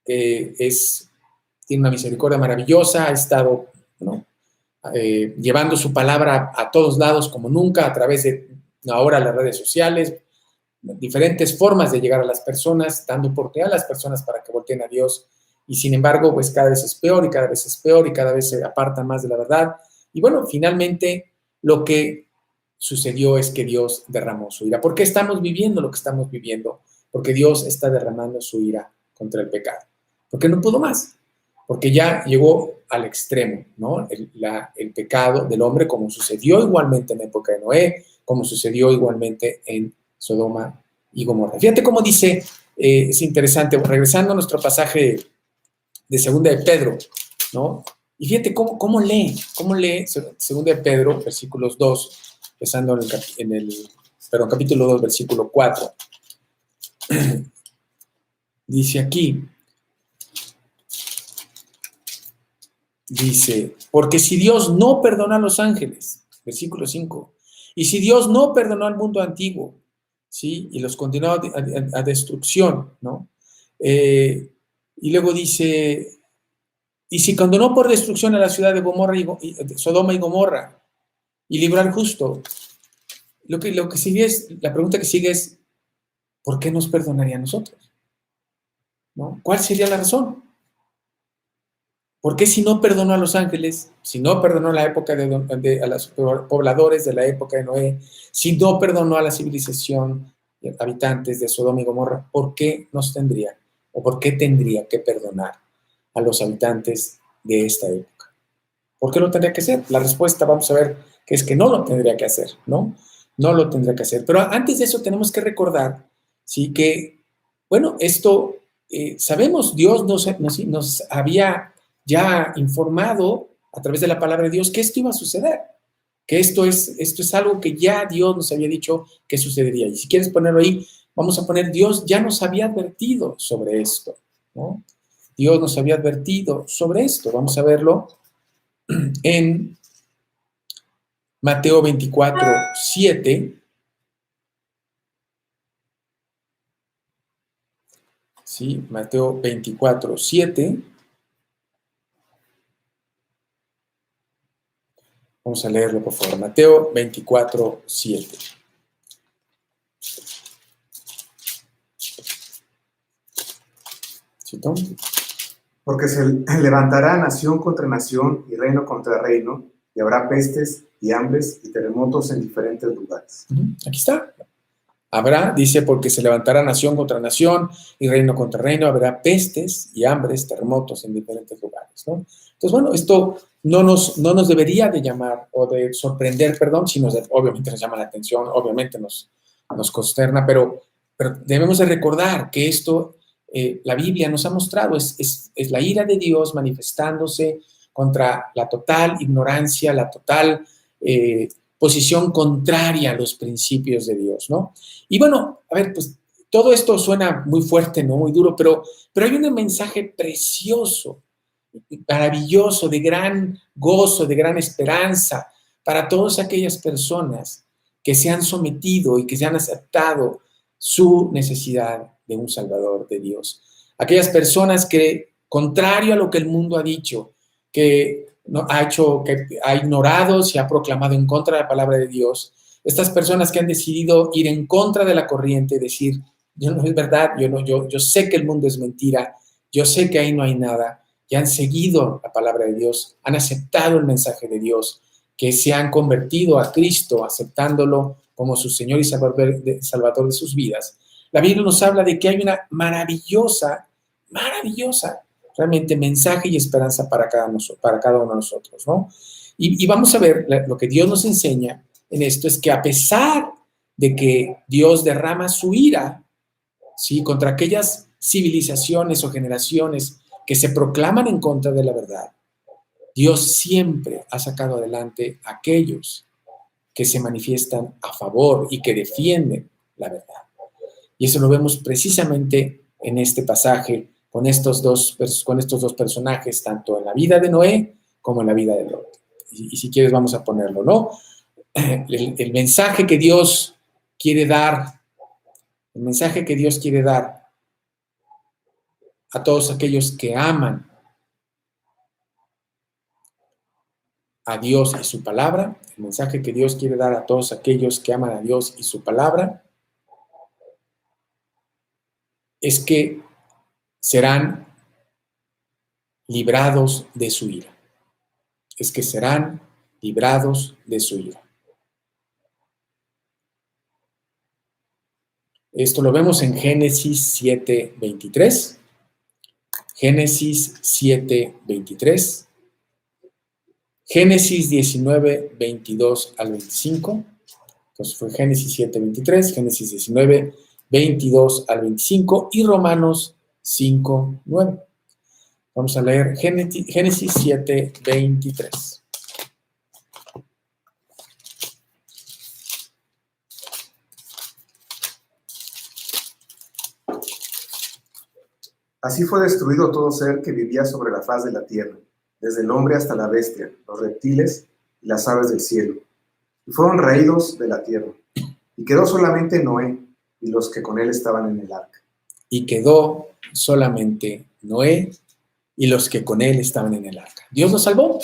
tiene una misericordia maravillosa, ha estado, ¿no? Llevando su palabra a todos lados como nunca, a través de ahora las redes sociales, diferentes formas de llegar a las personas, dando oportunidad a las personas para que volteen a Dios, y sin embargo, pues cada vez es peor y cada vez es peor y cada vez se aparta más de la verdad. Y bueno, finalmente lo que sucedió es que Dios derramó su ira. ¿Por qué estamos viviendo lo que estamos viviendo? Porque Dios está derramando su ira contra el pecado. Porque no pudo más. Porque ya llegó al extremo, ¿no? El pecado del hombre, como sucedió igualmente en la época de Noé, como sucedió igualmente en Sodoma y Gomorra. Fíjate cómo dice, es interesante, regresando a nuestro pasaje de Segunda de Pedro, ¿no? Y fíjate cómo lee Segunda de Pedro, versículos 2, empezando capítulo 2, versículo 4. Dice aquí, porque si Dios no perdona a los ángeles, versículo 5, y si Dios no perdonó al mundo antiguo, ¿sí? Y los condenó a destrucción, ¿no? Y luego dice, y si condenó por destrucción a la ciudad de Gomorra Sodoma y Gomorra, y libró al justo, lo que sigue la pregunta que sigue es, ¿por qué nos perdonaría a nosotros? ¿No? ¿Cuál sería la razón? ¿Por qué si no perdonó a los ángeles, si no perdonó a la época a los pobladores de la época de Noé, si no perdonó a la civilización de habitantes de Sodoma y Gomorra, ¿por qué nos tendría o por qué tendría que perdonar a los habitantes de esta época? ¿Por qué lo tendría que hacer? La respuesta vamos a ver que es que no lo tendría que hacer, ¿no? No lo tendría que hacer. Pero antes de eso tenemos que recordar, sí, que, bueno, esto, sabemos, Dios nos había ya informado a través de la palabra de Dios que esto iba a suceder, que esto es algo que ya Dios nos había dicho que sucedería. Y si quieres ponerlo ahí, vamos a poner, Dios ya nos había advertido sobre esto, ¿no? Dios nos había advertido sobre esto. Vamos a verlo en Mateo 24, 7. Sí, Mateo 24, 7. Vamos a leerlo, por favor. Mateo 24, 7. ¿Sí, Tom? Porque se levantará nación contra nación y reino contra reino, y habrá pestes y hambres y terremotos en diferentes lugares. Aquí está. Habrá, dice, porque se levantará nación contra nación y reino contra reino, habrá pestes y hambres, terremotos en diferentes lugares, ¿no? Entonces, bueno, esto no nos debería de llamar o de sorprender, perdón, sino obviamente nos llama la atención, obviamente nos consterna, pero debemos de recordar que esto, la Biblia nos ha mostrado, es la ira de Dios manifestándose contra la total ignorancia, la total posición contraria a los principios de Dios, ¿no? Y bueno, a ver, pues todo esto suena muy fuerte, ¿no? Muy duro, pero hay un mensaje precioso, maravilloso, de gran gozo, de gran esperanza para todas aquellas personas que se han sometido y que se han aceptado su necesidad de un Salvador, de Dios. Aquellas personas que, contrario a lo que el mundo ha dicho, que ha ignorado, se ha proclamado en contra de la palabra de Dios, Estas personas que han decidido ir en contra de la corriente, decir, yo no es verdad, yo sé que el mundo es mentira, yo sé que ahí no hay nada, y han seguido la palabra de Dios, han aceptado el mensaje de Dios, que se han convertido a Cristo, aceptándolo como su Señor y Salvador de sus vidas. La Biblia nos habla de que hay una maravillosa, realmente mensaje y esperanza para cada uno de nosotros, ¿no? Y vamos a ver, lo que Dios nos enseña en esto es que a pesar de que Dios derrama su ira, ¿sí?, contra aquellas civilizaciones o generaciones que se proclaman en contra de la verdad, Dios siempre ha sacado adelante a aquellos que se manifiestan a favor y que defienden la verdad. Y eso lo vemos precisamente en este pasaje con estos dos personajes, tanto en la vida de Noé como en la vida de Lot. Y si quieres vamos a ponerlo, ¿no? El mensaje que Dios quiere dar, a todos aquellos que aman a Dios y su palabra, el mensaje que Dios quiere dar a todos aquellos que aman a Dios y su palabra, es que serán librados de su ira. Esto lo vemos en Génesis 7:23. Génesis 7:23. Génesis 19:22 al 25. Entonces fue Génesis 7:23, Génesis 19:22 al 25 y Romanos 5:9. Vamos a leer Génesis 7:23. Así fue destruido todo ser que vivía sobre la faz de la tierra, desde el hombre hasta la bestia, los reptiles y las aves del cielo, y fueron raídos de la tierra. Y quedó solamente Noé y los que con él estaban en el arca. Dios nos salvó.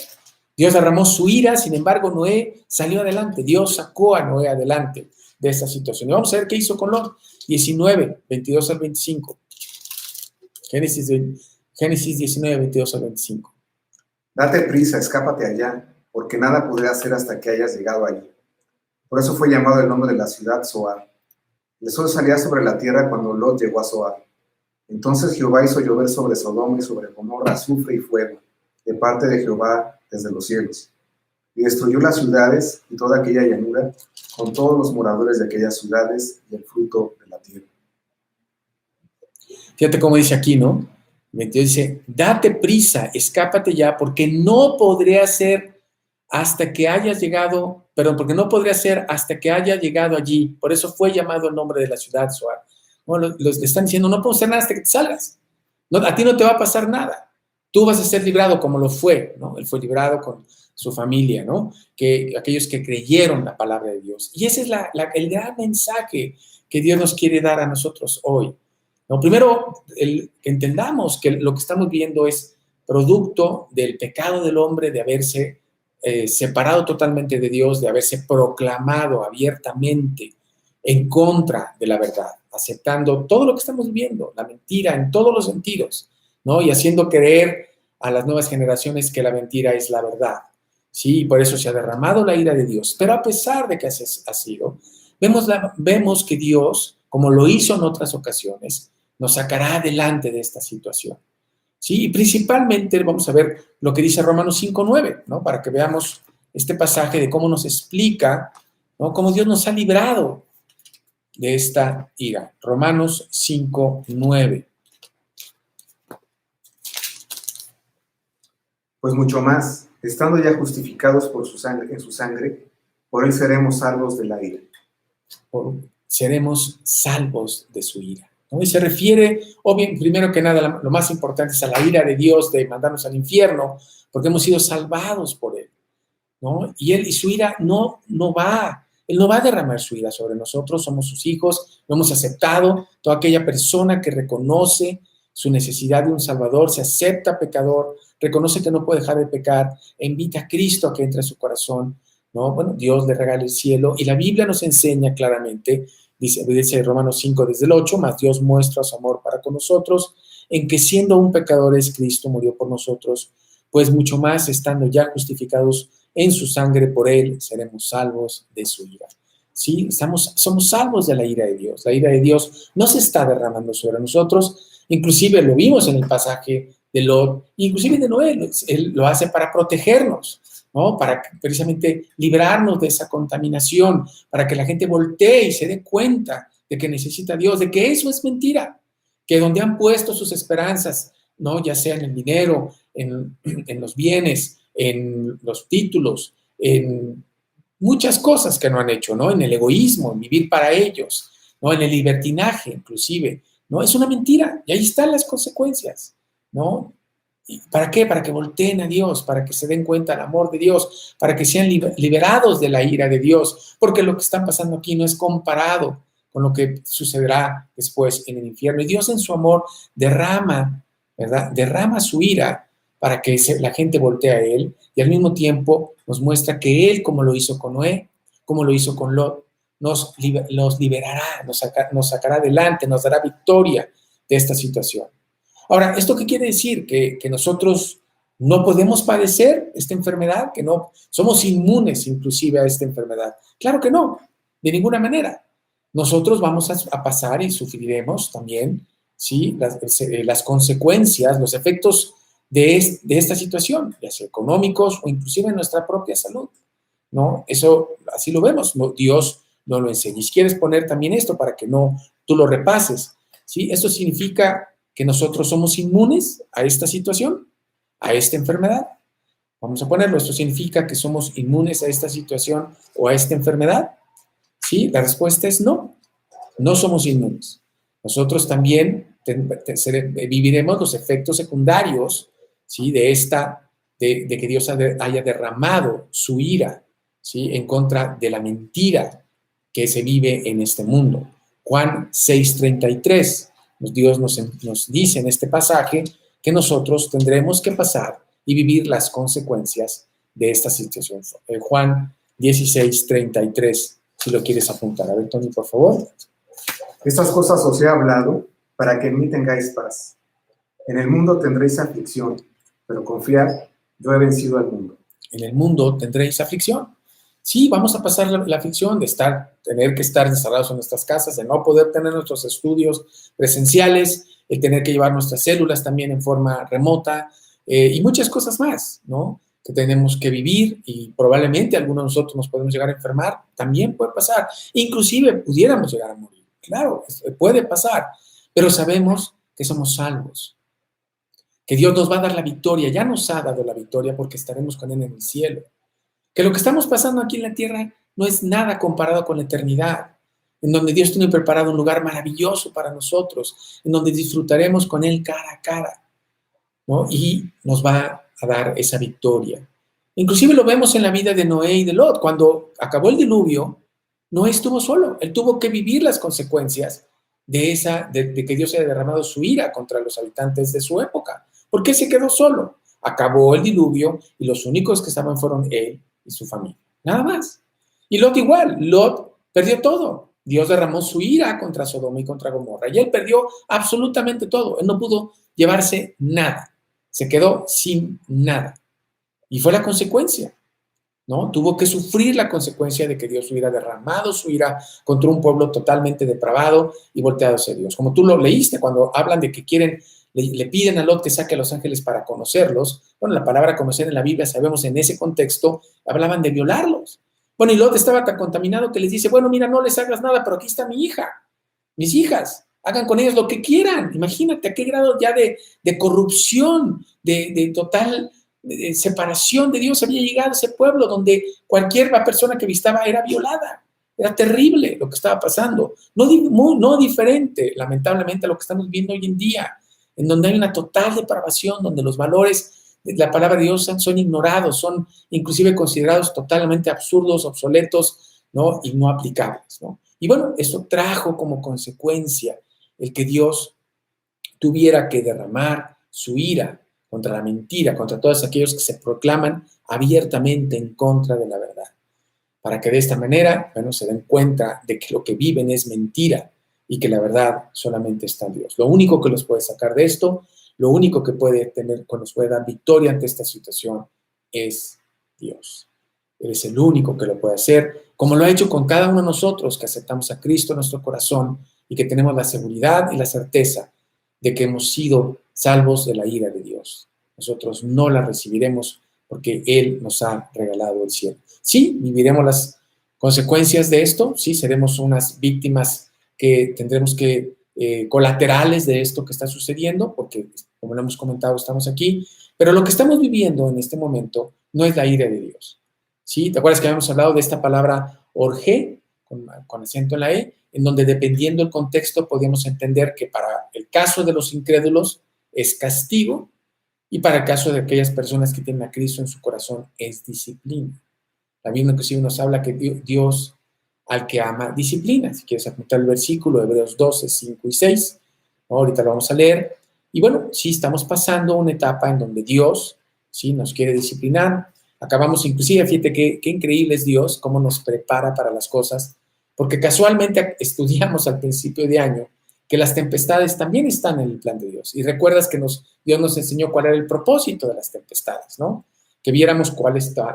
Dios derramó su ira, sin embargo, Noé salió adelante. Dios sacó a Noé adelante de esta situación. Y vamos a ver qué hizo con Lot. 19:22 al 25. Génesis 19:22 al 25. Date prisa, escápate allá, porque nada podré hacer hasta que hayas llegado allí. Por eso fue llamado el nombre de la ciudad Zoar. El sol salía sobre la tierra cuando Lot llegó a Zoar. Entonces Jehová hizo llover sobre Sodoma y sobre Gomorra azufre y fuego, de parte de Jehová desde los cielos. Y destruyó las ciudades y toda aquella llanura, con todos los moradores de aquellas ciudades y el fruto de la tierra. Fíjate cómo dice aquí, ¿no? Dios dice, date prisa, escápate ya, porque no podré hacer hasta que hayas llegado, porque no podré hacer hasta que haya llegado allí. Por eso fue llamado el nombre de la ciudad, Zoar. Bueno, le están diciendo, no puedo hacer nada hasta que te salgas. No, a ti no te va a pasar nada. Tú vas a ser librado como lo fue, ¿no? Él fue librado con su familia, ¿no? Que aquellos que creyeron la palabra de Dios. Y ese es el gran mensaje que Dios nos quiere dar a nosotros hoy. No, primero, que entendamos que lo que estamos viendo es producto del pecado del hombre, de haberse separado totalmente de Dios, de haberse proclamado abiertamente en contra de la verdad, aceptando todo lo que estamos viviendo, la mentira en todos los sentidos, ¿no? Y haciendo creer a las nuevas generaciones que la mentira es la verdad. Sí, y por eso se ha derramado la ira de Dios. Pero a pesar de que así ha sido, vemos que Dios, como lo hizo en otras ocasiones, nos sacará adelante de esta situación. ¿Sí? Y principalmente vamos a ver lo que dice Romanos 5:9, ¿no? Para que veamos este pasaje de cómo nos explica, ¿no?, cómo Dios nos ha librado de esta ira. Romanos 5:9. Pues mucho más, estando ya justificados por su sangre, en su sangre, por él seremos salvos de la ira. Seremos salvos de su ira, ¿no? Y se refiere, primero que nada, lo más importante es a la ira de Dios de mandarnos al infierno, porque hemos sido salvados por él, ¿no? Y él y su ira él no va a derramar su ira sobre nosotros, somos sus hijos, lo hemos aceptado. Toda aquella persona que reconoce su necesidad de un Salvador, se acepta pecador, reconoce que no puede dejar de pecar, e invita a Cristo a que entre a su corazón, ¿no? Bueno, Dios le regala el cielo y la Biblia nos enseña claramente, dice Romanos 5 desde el 8, mas Dios muestra su amor para con nosotros, en que siendo aún pecadores, Cristo murió por nosotros, pues mucho más estando ya justificados en su sangre por él, seremos salvos de su ira. ¿Sí? Somos salvos de la ira de Dios. La ira de Dios no se está derramando sobre nosotros, inclusive lo vimos en el pasaje de Lot, inclusive de Noé, él lo hace para protegernos, ¿no? Para precisamente librarnos de esa contaminación, para que la gente voltee y se dé cuenta de que necesita a Dios, de que eso es mentira, que donde han puesto sus esperanzas, ¿no? Ya sea en el dinero, en los bienes, en los títulos, en muchas cosas que no han hecho, ¿no? En el egoísmo, en vivir para ellos, ¿no? En el libertinaje, inclusive, ¿no? Es una mentira y ahí están las consecuencias, ¿no? ¿Para qué? Para que volteen a Dios, para que se den cuenta del amor de Dios, para que sean liberados de la ira de Dios, porque lo que está pasando aquí no es comparado con lo que sucederá después en el infierno. Y Dios en su amor derrama, ¿verdad? Derrama su ira para que la gente voltee a Él y al mismo tiempo nos muestra que Él, como lo hizo con Noé, como lo hizo con Lot, nos liberará, nos sacará adelante, nos dará victoria de esta situación. Ahora, ¿esto qué quiere decir? Que nosotros no podemos padecer esta enfermedad, que no somos inmunes inclusive a esta enfermedad. Claro que no, de ninguna manera. Nosotros vamos a pasar y sufriremos también, ¿sí? Las consecuencias, los efectos de esta situación, ya sea económicos o inclusive en nuestra propia salud, ¿no? Eso así lo vemos, ¿no? Dios no lo enseña. Y si quieres poner también esto para que no tú lo repases, ¿sí? Esto significa que nosotros somos inmunes a esta situación, a esta enfermedad. Vamos a ponerlo, esto significa que somos inmunes a esta situación o a esta enfermedad. ¿Sí? La respuesta es no, no somos inmunes. Nosotros también viviremos los efectos secundarios, ¿sí? De que Dios haya derramado su ira, ¿sí? En contra de la mentira que se vive en este mundo. Juan 6:33. Dios nos dice en este pasaje que nosotros tendremos que pasar y vivir las consecuencias de esta situación. Juan 16:33, si lo quieres apuntar. A ver, Tony, por favor. Estas cosas os he hablado para que en mí tengáis paz. En el mundo tendréis aflicción, pero confiad, yo he vencido al mundo. En el mundo tendréis aflicción. Sí, vamos a pasar la aflicción de tener que estar encerrados en nuestras casas, de no poder tener nuestros estudios presenciales, el tener que llevar nuestras células también en forma remota y muchas cosas más, ¿no? Que tenemos que vivir y probablemente algunos de nosotros nos podemos llegar a enfermar, también puede pasar. Inclusive pudiéramos llegar a morir, claro, puede pasar, pero sabemos que somos salvos, que Dios nos va a dar la victoria, ya nos ha dado la victoria porque estaremos con Él en el cielo. Que lo que estamos pasando aquí en la tierra no es nada comparado con la eternidad, en donde Dios tiene preparado un lugar maravilloso para nosotros, en donde disfrutaremos con Él cara a cara, ¿no? Y nos va a dar esa victoria. Inclusive lo vemos en la vida de Noé y de Lot. Cuando acabó el diluvio, Noé estuvo solo. Él tuvo que vivir las consecuencias de que Dios haya derramado su ira contra los habitantes de su época. ¿Por qué se quedó solo? Acabó el diluvio y los únicos que estaban fueron él y su familia. Nada más. Y Lot igual. Lot perdió todo. Dios derramó su ira contra Sodoma y contra Gomorra. Y él perdió absolutamente todo. Él no pudo llevarse nada. Se quedó sin nada. Y fue la consecuencia, ¿no? Tuvo que sufrir la consecuencia de que Dios hubiera derramado su ira contra un pueblo totalmente depravado y volteado hacia Dios. Como tú lo leíste cuando hablan de que le piden a Lot que saque a los ángeles para conocerlos. Bueno, la palabra conocer en la Biblia, sabemos en ese contexto, hablaban de violarlos. Bueno, y Lot estaba tan contaminado que les dice, bueno, mira, no les hagas nada, pero aquí está mi hija, mis hijas, hagan con ellas lo que quieran. Imagínate a qué grado ya de corrupción, de total separación de Dios había llegado a ese pueblo donde cualquier persona que visitaba era violada. Era terrible lo que estaba pasando. No diferente, lamentablemente, a lo que estamos viendo hoy en día, en donde hay una total depravación, donde los valores de la palabra de Dios son ignorados, son inclusive considerados totalmente absurdos, obsoletos, ¿no? Y no aplicables, ¿no? Y bueno, eso trajo como consecuencia el que Dios tuviera que derramar su ira contra la mentira, contra todos aquellos que se proclaman abiertamente en contra de la verdad. para que de esta manera, bueno, se den cuenta de que lo que viven es mentira y que la verdad solamente está en Dios. Lo único que los puede sacar de esto, lo único que nos puede dar victoria ante esta situación es Dios. Él es el único que lo puede hacer, como lo ha hecho con cada uno de nosotros que aceptamos a Cristo en nuestro corazón y que tenemos la seguridad y la certeza de que hemos sido salvos de la ira de Dios. Nosotros no la recibiremos porque Él nos ha regalado el cielo. Sí, viviremos las consecuencias de esto, sí, seremos unas víctimas que tendremos que, colaterales de esto que está sucediendo, porque, como lo hemos comentado, estamos aquí, pero lo que estamos viviendo en este momento no es la ira de Dios. ¿Sí? ¿Te acuerdas que habíamos hablado de esta palabra orge, con acento en la E, en donde dependiendo del contexto podíamos entender que para el caso de los incrédulos es castigo y para el caso de aquellas personas que tienen a Cristo en su corazón es disciplina. La Biblia inclusive nos habla que Dios al que ama disciplina. Si quieres apuntar el versículo, Hebreos 12, 5 y 6, ¿no? Ahorita lo vamos a leer. Y bueno, sí, estamos pasando una etapa en donde Dios, sí, nos quiere disciplinar. Acabamos inclusive, fíjate qué increíble es Dios, cómo nos prepara para las cosas, porque casualmente estudiamos al principio de año que las tempestades también están en el plan de Dios. Y recuerdas que Dios nos enseñó cuál era el propósito de las tempestades, ¿no? Que viéramos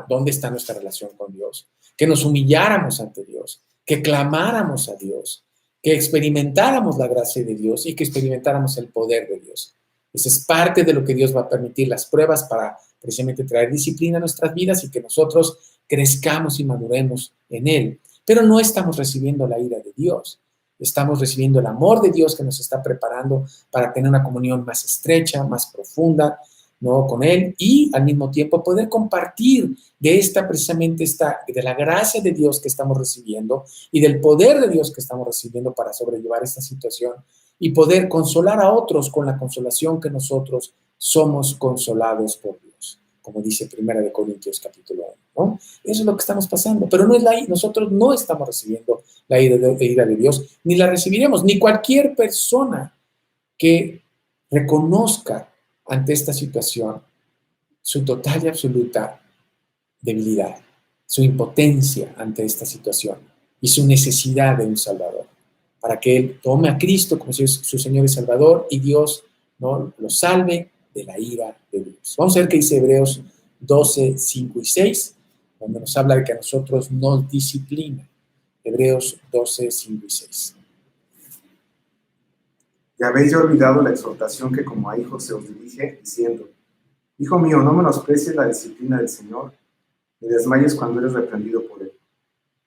dónde está nuestra relación con Dios, que nos humilláramos ante Dios, que clamáramos a Dios, que experimentáramos la gracia de Dios y que experimentáramos el poder de Dios. Esa es parte de lo que Dios va a permitir, las pruebas para precisamente traer disciplina a nuestras vidas y que nosotros crezcamos y maduremos en Él. Pero no estamos recibiendo la ira de Dios. Estamos recibiendo el amor de Dios que nos está preparando para tener una comunión más estrecha, más profunda, ¿no? Con Él y al mismo tiempo poder compartir de de la gracia de Dios que estamos recibiendo y del poder de Dios que estamos recibiendo para sobrellevar esta situación y poder consolar a otros con la consolación que nosotros somos consolados por Dios, como dice 1 Corintios capítulo 1, ¿no? Eso es lo que estamos pasando, pero nosotros no estamos recibiendo la ira de Dios, ni la recibiremos, ni cualquier persona que reconozca ante esta situación su total y absoluta debilidad, su impotencia ante esta situación y su necesidad de un Salvador, para que Él tome a Cristo como su Señor y Salvador y Dios, ¿no?, lo salve de la ira de Dios. Vamos a ver qué dice Hebreos 12, 5 y 6, donde nos habla de que a nosotros nos disciplina. Hebreos 12, 5 y 6. Y habéis ya olvidado la exhortación que como a hijos se os dirige, diciendo: Hijo mío, no menosprecies la disciplina del Señor, ni desmayes cuando eres reprendido por Él.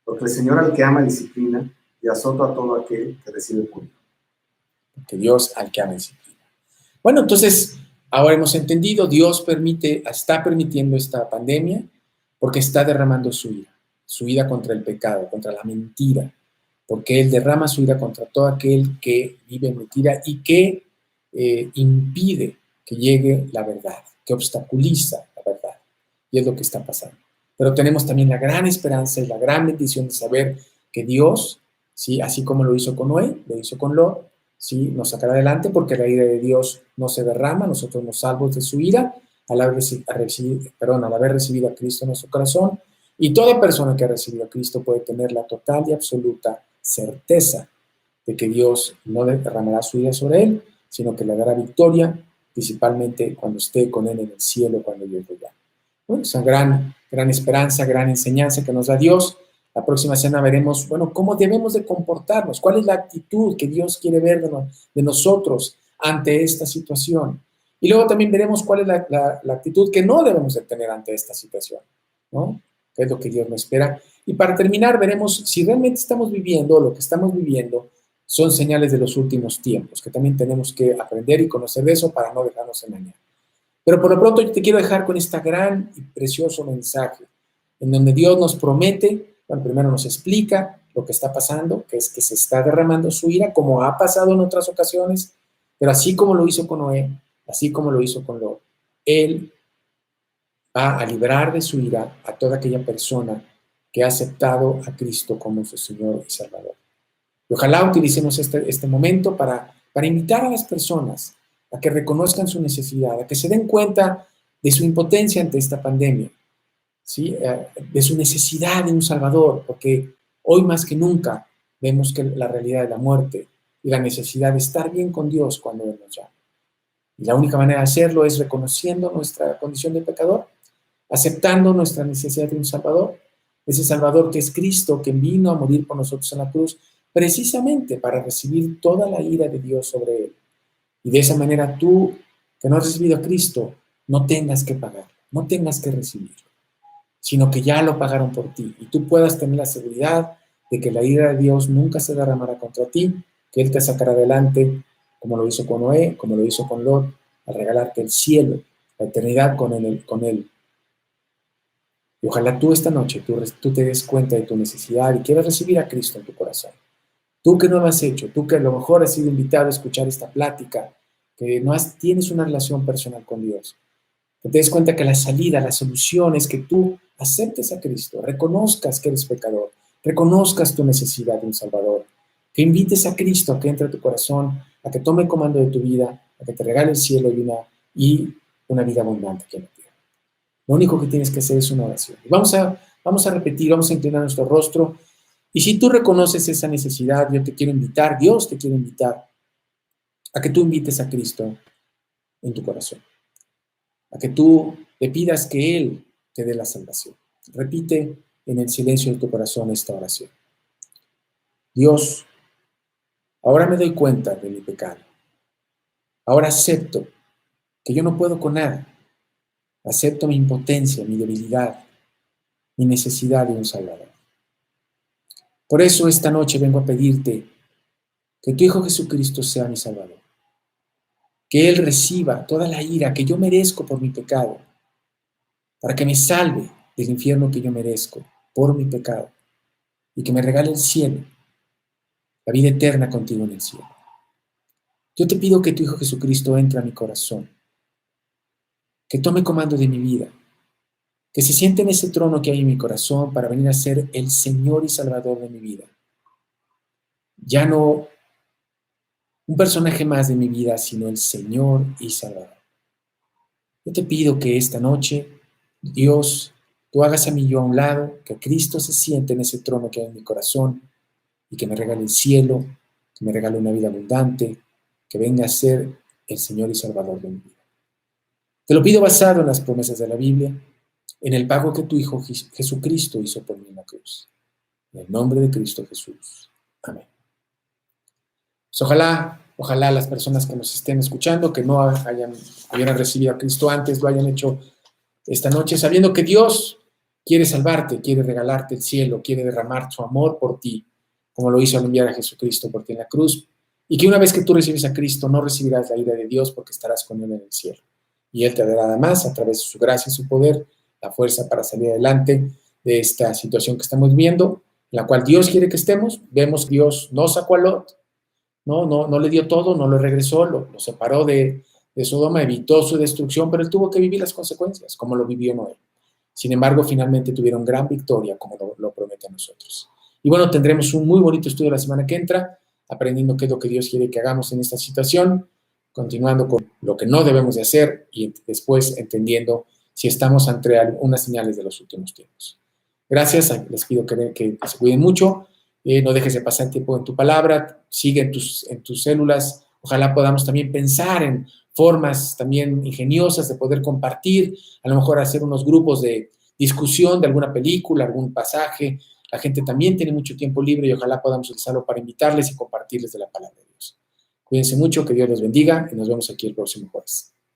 Porque el Señor al que ama disciplina, y azota a todo aquel que recibe por hijo. Porque Dios al que ama disciplina. Bueno, entonces, ahora hemos entendido, Dios está permitiendo esta pandemia porque está derramando su ira contra el pecado, contra la mentira, porque Él derrama su ira contra todo aquel que vive en mentira y que impide que llegue la verdad, que obstaculiza la verdad. Y es lo que está pasando. Pero tenemos también la gran esperanza y la gran bendición de saber que Dios, ¿sí?, así como lo hizo con Noé, lo hizo con Lot, ¿sí?, nos sacará adelante porque la ira de Dios no se derrama, nosotros nos salvos de su ira al haber recibido a Cristo en nuestro corazón. Y toda persona que ha recibido a Cristo puede tener la total y absoluta certeza de que Dios no derramará su ira sobre él, sino que le dará victoria, principalmente cuando esté con él en el cielo, cuando Dios lo llame. Bueno, es una gran esperanza, gran enseñanza que nos da Dios. La próxima semana veremos, bueno, cómo debemos de comportarnos, cuál es la actitud que Dios quiere ver de nosotros ante esta situación. Y luego también veremos cuál es la actitud que no debemos de tener ante esta situación, ¿no? ¿Qué es lo que Dios nos espera? Y para terminar, veremos si realmente estamos viviendo, lo que estamos viviendo son señales de los últimos tiempos, que también tenemos que aprender y conocer de eso para no dejarnos engañar. Pero por lo pronto yo te quiero dejar con este gran y precioso mensaje, en donde Dios nos promete, bueno, primero nos explica lo que está pasando, que es que se está derramando su ira, como ha pasado en otras ocasiones, pero así como lo hizo con Noé, así como lo hizo con Lot, Él va a librar de su ira a toda aquella persona que ha aceptado a Cristo como su Señor y Salvador. Y ojalá utilicemos este momento para invitar a las personas a que reconozcan su necesidad, a que se den cuenta de su impotencia ante esta pandemia, ¿sí? De su necesidad de un Salvador, porque hoy más que nunca vemos que la realidad de la muerte y la necesidad de estar bien con Dios cuando Él nos llama. Y la única manera de hacerlo es reconociendo nuestra condición de pecador, aceptando nuestra necesidad de un Salvador, ese Salvador que es Cristo, que vino a morir por nosotros en la cruz, precisamente para recibir toda la ira de Dios sobre Él. Y de esa manera tú, que no has recibido a Cristo, no tengas que pagar, no tengas que recibirlo, sino que ya lo pagaron por ti. Y tú puedas tener la seguridad de que la ira de Dios nunca se derramará contra ti, que Él te sacará adelante, como lo hizo con Noé, como lo hizo con Lot, al regalarte el cielo, la eternidad con Él. Y ojalá tú esta noche, tú te des cuenta de tu necesidad y quieras recibir a Cristo en tu corazón. Tú que no lo has hecho, tú que a lo mejor has sido invitado a escuchar esta plática, que tienes una relación personal con Dios, que te des cuenta que la salida, la solución es que tú aceptes a Cristo, reconozcas que eres pecador, reconozcas tu necesidad de un Salvador, que invites a Cristo a que entre a tu corazón, a que tome el comando de tu vida, a que te regale el cielo y una vida abundante aquí en la tierra. Lo único que tienes que hacer es una oración. Vamos a repetir, vamos a inclinar nuestro rostro. Y si tú reconoces esa necesidad, yo te quiero invitar, Dios te quiere invitar a que tú invites a Cristo en tu corazón, a que tú le pidas que Él te dé la salvación. Repite en el silencio de tu corazón esta oración. Dios, ahora me doy cuenta de mi pecado. Ahora acepto que yo no puedo con nada. Acepto mi impotencia, mi debilidad, mi necesidad de un Salvador. Por eso esta noche vengo a pedirte que tu Hijo Jesucristo sea mi Salvador. Que Él reciba toda la ira que yo merezco por mi pecado, para que me salve del infierno que yo merezco por mi pecado, y que me regale el cielo, la vida eterna contigo en el cielo. Yo te pido que tu Hijo Jesucristo entre a mi corazón, que tome comando de mi vida, que se siente en ese trono que hay en mi corazón para venir a ser el Señor y Salvador de mi vida. Ya no un personaje más de mi vida, sino el Señor y Salvador. Yo te pido que esta noche, Dios, tú hagas a mí yo a un lado, que Cristo se siente en ese trono que hay en mi corazón y que me regale el cielo, que me regale una vida abundante, que venga a ser el Señor y Salvador de mi vida. Te lo pido basado en las promesas de la Biblia, en el pago que tu Hijo Jesucristo hizo por mí en la cruz. En el nombre de Cristo Jesús. Amén. Pues ojalá las personas que nos estén escuchando, que no hubieran recibido a Cristo antes, lo hayan hecho esta noche, sabiendo que Dios quiere salvarte, quiere regalarte el cielo, quiere derramar su amor por ti, como lo hizo al enviar a Jesucristo por ti en la cruz, y que una vez que tú recibes a Cristo, no recibirás la ira de Dios porque estarás con Él en el cielo. Y Él te dará además, a través de su gracia y su poder, la fuerza para salir adelante de esta situación que estamos viviendo, en la cual Dios quiere que estemos. Vemos que Dios no sacó a Lot, no le dio todo, no lo regresó, lo separó de Sodoma, evitó su destrucción, pero él tuvo que vivir las consecuencias, como lo vivió Noé. Sin embargo, finalmente tuvieron gran victoria, como lo promete a nosotros. Y bueno, tendremos un muy bonito estudio la semana que entra, aprendiendo qué es lo que Dios quiere que hagamos en esta situación, continuando con lo que no debemos de hacer y después entendiendo si estamos ante unas señales de los últimos tiempos. Gracias, les pido que se cuiden mucho. No dejes de pasar tiempo en tu palabra, sigue en tus células. Ojalá podamos también pensar en formas también ingeniosas de poder compartir, a lo mejor hacer unos grupos de discusión de alguna película, algún pasaje. La gente también tiene mucho tiempo libre y ojalá podamos usarlo para invitarles y compartirles de la palabra de Dios. Cuídense mucho, que Dios los bendiga y nos vemos aquí el próximo jueves.